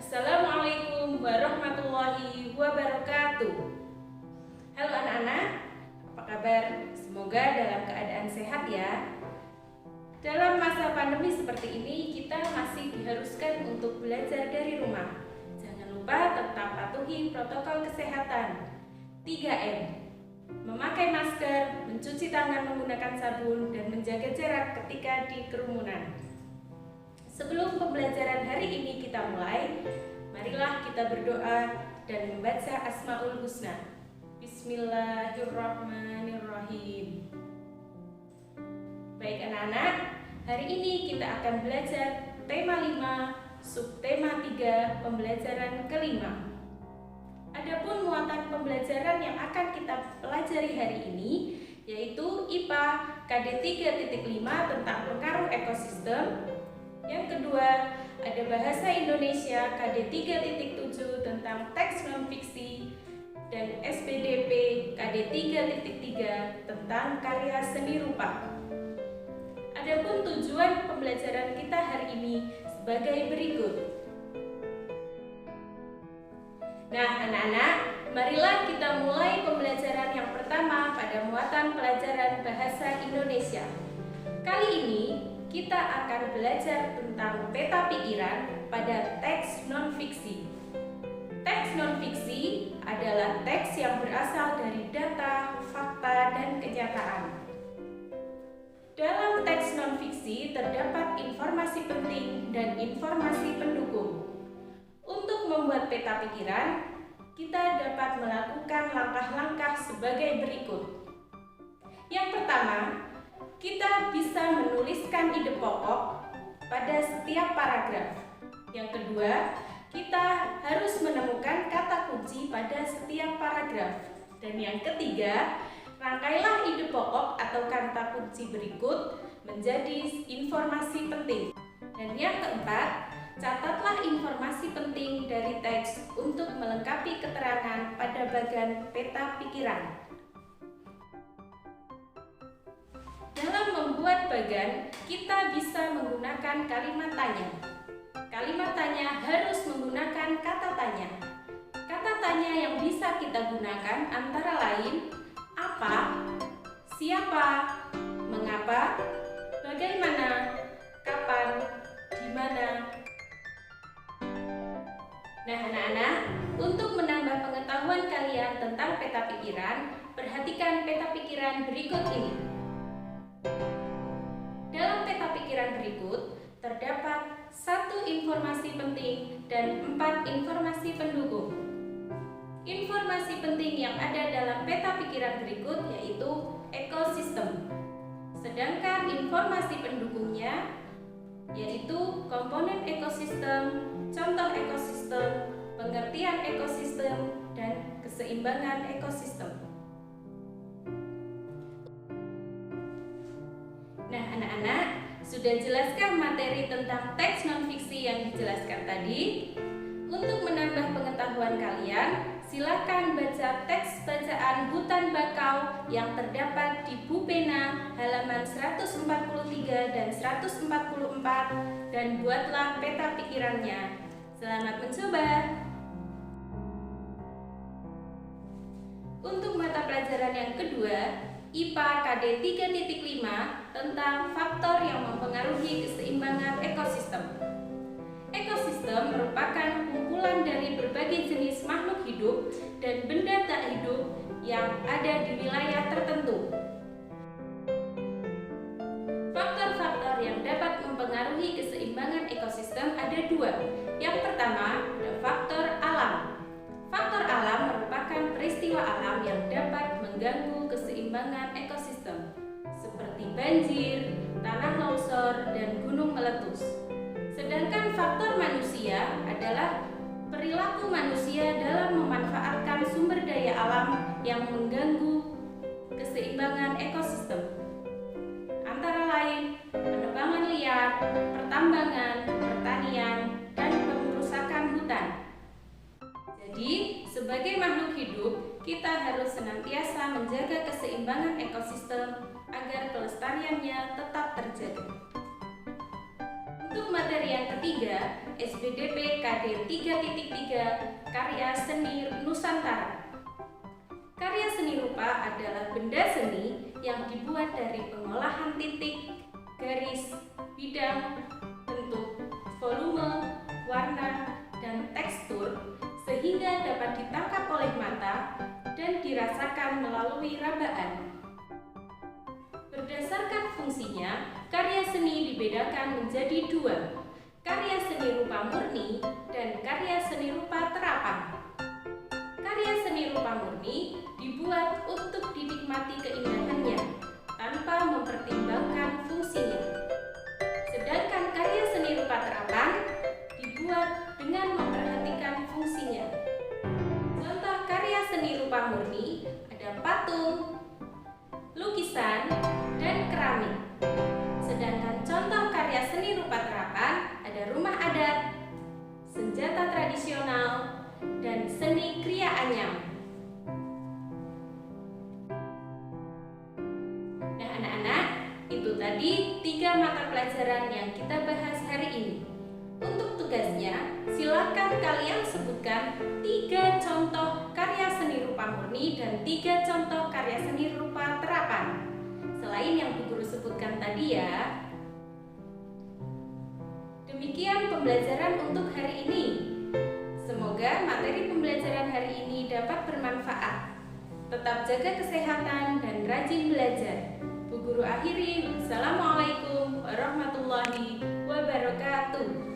Assalamualaikum warahmatullahi wabarakatuh. Halo anak-anak, apa kabar? Semoga dalam keadaan sehat ya. Dalam masa pandemi seperti ini, kita masih diharuskan untuk belajar dari rumah. Jangan lupa tetap patuhi protokol kesehatan 3M. Memakai masker, mencuci tangan menggunakan sabun, dan menjaga jarak ketika di kerumunan. Sebelum pembelajaran hari ini kita mulai, marilah kita berdoa dan membaca Asmaul Husna. Bismillahirrahmanirrahim. Baik anak-anak, hari ini kita akan belajar tema 5, subtema 3, pembelajaran kelima. Adapun muatan pembelajaran yang akan kita pelajari hari ini yaitu IPA KD 3.5 tentang pengaruh ekosistem. Yang kedua, ada Bahasa Indonesia KD 3.7 tentang teks non-fiksi dan SPDP KD 3.3 tentang karya seni rupa. Adapun tujuan pembelajaran kita hari ini sebagai berikut. Nah, anak-anak, marilah kita mulai pembelajaran yang pertama pada muatan pelajaran Bahasa Indonesia. Kali ini kita akan belajar tentang peta pikiran pada teks non-fiksi. Teks non-fiksi adalah teks yang berasal dari data, fakta, dan kenyataan. Dalam teks non-fiksi terdapat informasi penting dan informasi pendukung. Untuk membuat peta pikiran, kita dapat melakukan langkah-langkah sebagai berikut. Yang pertama, kita bisa menuliskan ide pokok pada setiap paragraf. Yang kedua, kita harus menemukan kata kunci pada setiap paragraf. Dan yang ketiga, rangkailah ide pokok atau kata kunci berikut menjadi informasi penting. Dan yang keempat, catatlah informasi penting dari teks untuk melengkapi keterangan pada bagian peta pikiran. Dalam membuat bagan, kita bisa menggunakan kalimat tanya. Kalimat tanya harus menggunakan kata tanya. Kata tanya yang bisa kita gunakan antara lain apa, siapa, mengapa, bagaimana, kapan, di mana. Nah anak-anak, untuk menambah pengetahuan kalian tentang peta pikiran, perhatikan peta pikiran berikut ini. Dalam peta pikiran berikut, terdapat 1 informasi penting dan 4 informasi pendukung. Informasi penting yang ada dalam peta pikiran berikut yaitu ekosistem. Sedangkan informasi pendukungnya yaitu komponen ekosistem, contoh ekosistem, pengertian ekosistem, dan keseimbangan ekosistem. Nah anak-anak, sudah jelaskah materi tentang teks non-fiksi yang dijelaskan tadi? Untuk menambah pengetahuan kalian, silakan baca teks bacaan Hutan Bakau yang terdapat di Bu Pena halaman 143 dan 144 dan buatlah peta pikirannya. Selamat mencoba! Untuk mata pelajaran yang kedua, IPA KD 3.5 tentang faktor yang mempengaruhi keseimbangan ekosistem. Ekosistem merupakan kumpulan dari berbagai jenis makhluk hidup dan benda tak hidup yang ada di wilayah tertentu. Faktor-faktor yang dapat mempengaruhi keseimbangan ekosistem ada 2. Yang pertama, ada faktor alam. Faktor alam merupakan peristiwa alam yang dapat mengganggu keseimbangan ekosistem, seperti banjir, tanah longsor, dan gunung meletus. Sedangkan faktor manusia adalah perilaku manusia dalam memanfaatkan sumber daya alam yang mengganggu keseimbangan ekosistem. Antara lain, penebangan liar, pertambangan, pertanian, dan pengerusakan hutan. Jadi, sebagai makhluk hidup, kita harus senantiasa menjaga keseimbangan ekosistem agar pelestariannya tetap terjaga. Untuk materi yang ketiga, SBDP KD 3.3 Karya Seni Nusantara. Karya seni rupa adalah benda seni yang dibuat dari pengolahan titik, garis, bidang, bentuk, volume, warna, dan tekstur sehingga dapat ditangkap oleh mata dan dirasakan melalui rabaan. Berdasarkan fungsinya, karya seni dibedakan menjadi dua, karya seni rupa murni dan karya seni rupa terapan. Karya seni rupa murni dibuat untuk dinikmati keindahannya tanpa mempertimbangkan fungsinya. Sedangkan karya seni rupa terapan dibuat dengan memperhatikan fungsinya. Contoh karya seni rupa murni ada patung, lukisan, dan keramik. Sedangkan contoh karya seni rupa terapan ada rumah adat, senjata tradisional, dan seni kriya anyam. Nah anak-anak, itu tadi 3 mata pelajaran yang kita bahas hari ini. Untuk tugasnya, silakan kalian sebutkan 3 contoh karya seni rupa murni dan 3 contoh karya seni rupa terapan. Selain yang Bu Guru sebutkan tadi ya. Demikian pembelajaran untuk hari ini. Semoga materi pembelajaran hari ini dapat bermanfaat. Tetap jaga kesehatan dan rajin belajar. Bu Guru akhiri. Wassalamualaikum warahmatullahi wabarakatuh.